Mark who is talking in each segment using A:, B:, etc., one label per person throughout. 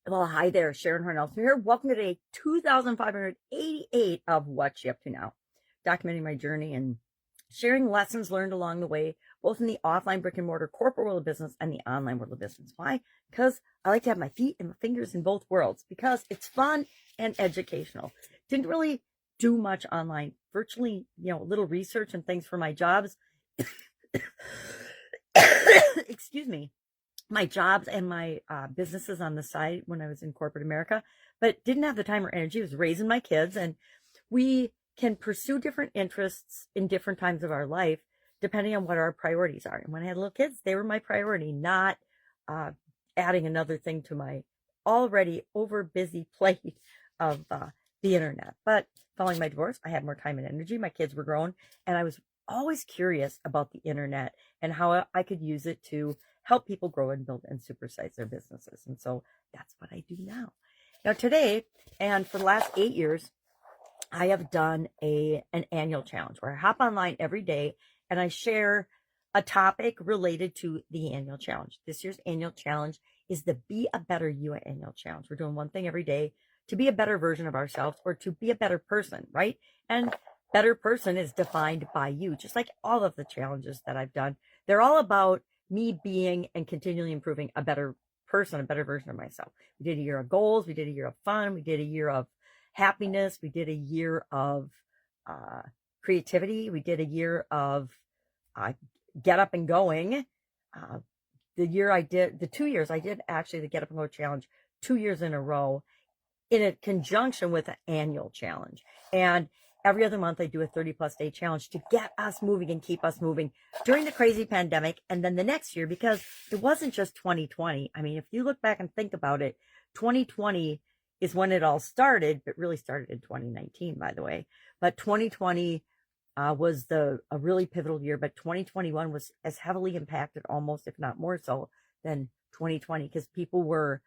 A: Well, hi there, Sharon Horne-Ellstrom here. Welcome to day 2588 of What's She Up To Now, documenting my journey and sharing lessons learned along the way, both in the offline brick and mortar corporate world of business and the online world of business. Why? Because I like to have my feet and my fingers in both worlds because it's fun and educational. Didn't really do much online, virtually, little research and things for my jobs. Excuse me. My jobs and my businesses on the side when I was in corporate America, but didn't have the time or energy. I was raising my kids, and we can pursue different interests in different times of our life, depending on what our priorities are. And when I had little kids, they were my priority, not adding another thing to my already over busy plate of the internet. But following my divorce, I had more time and energy. My kids were grown, and I was always curious about the internet and how I could use it to help people grow and build and supersize their businesses. And so that's what I do now. Now today, and for the last 8 years, I have done an annual challenge where I hop online every day and I share a topic related to the annual challenge. This year's annual challenge is the Be a Better You annual challenge. We're doing one thing every day to be a better version of ourselves or to be a better person, right? And better person is defined by you, just like all of the challenges that I've done. They're all about me being and continually improving a better person, a better version of myself. We did a year of goals. We did a year of fun. We did a year of happiness. We did a year of creativity. We did a year of get up and going. The 2 years I did actually the Get Up and Go challenge 2 years in a row in a conjunction with an annual challenge. And every other month, I do a 30-plus day challenge to get us moving and keep us moving during the crazy pandemic. And then the next year, because it wasn't just 2020. I mean, if you look back and think about it, 2020 is when it all started, but really started in 2019, by the way. But 2020 was a really pivotal year. But 2021 was as heavily impacted, almost, if not more so, than 2020, because people were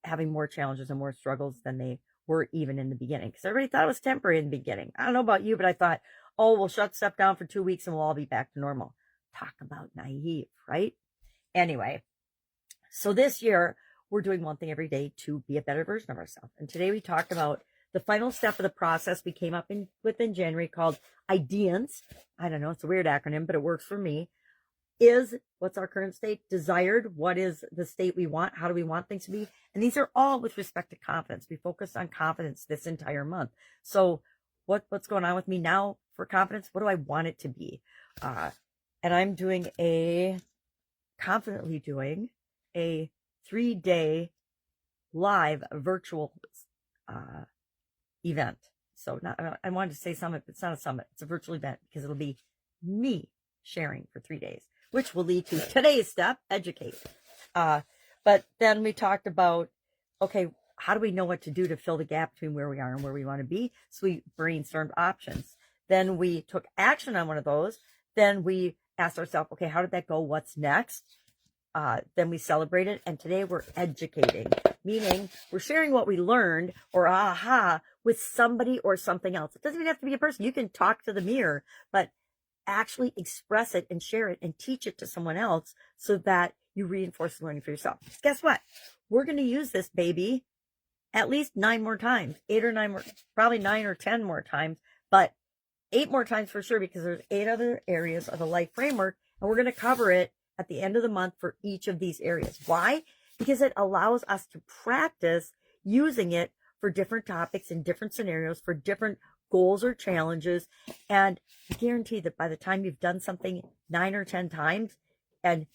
A: having more challenges and more struggles than they were even in the beginning, because everybody thought it was temporary in the beginning. I don't know about you, but I thought, oh, we'll shut stuff down for 2 weeks and we'll all be back to normal. Talk about naive, right? Anyway, so this year we're doing one thing every day to be a better version of ourselves. And today we talked about the final step of the process we came up with in January called IDEANCE. I don't know, it's a weird acronym, but it works for me. Is what's our current state? Desired. What is the state we want? How do we want things to be? And these are all with respect to confidence. We focused on confidence this entire month. So what's going on with me now for confidence? What do I want it to be? And I'm confidently doing a 3-day live virtual event. So I wanted to say summit, but it's not a summit. It's a virtual event because it'll be me sharing for 3 days, which will lead to today's step, educate. But then we talked about, okay, how do we know what to do to fill the gap between where we are and where we want to be? So we brainstormed options. Then we took action on one of those. Then we asked ourselves, okay, how did that go? What's next? Then we celebrated. And today we're educating, meaning we're sharing what we learned or aha with somebody or something else. It doesn't even have to be a person. You can talk to the mirror, but actually express it and share it and teach it to someone else so that you reinforce the learning for yourself. Guess what? We're going to use this baby at least 9 more times, 8 or 9 more, probably 9 or 10 more times, but 8 more times for sure, because there's 8 other areas of the life framework, and we're going to cover it at the end of the month for each of these areas. Why? Because it allows us to practice using it for different topics in different scenarios, for different goals or challenges. And I guarantee that by the time you've done something 9 or 10 times and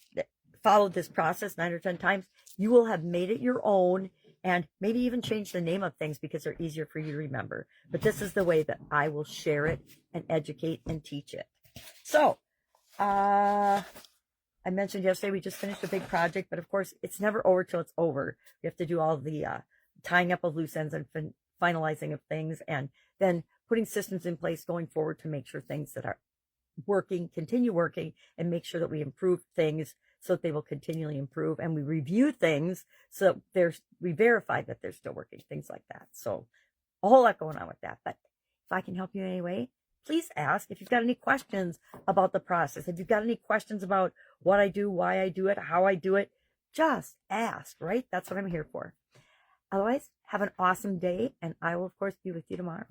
A: followed this process 9 or 10 times, you will have made it your own and maybe even change the name of things because they're easier for you to remember. But this is the way that I will share it and educate and teach it. So, I mentioned yesterday we just finished a big project, but of course it's never over till it's over. We have to do all the tying up of loose ends and finalizing of things, and then putting systems in place going forward to make sure things that are working continue working, and make sure that we improve things so that they will continually improve, and we review things so that we verify that they're still working, things like that. So a whole lot going on with that. But if I can help you in any way, please ask. If you've got any questions about the process, if you've got any questions about what I do, why I do it, how I do it, just ask, right? That's what I'm here for. Otherwise, have an awesome day, and I will, of course, be with you tomorrow.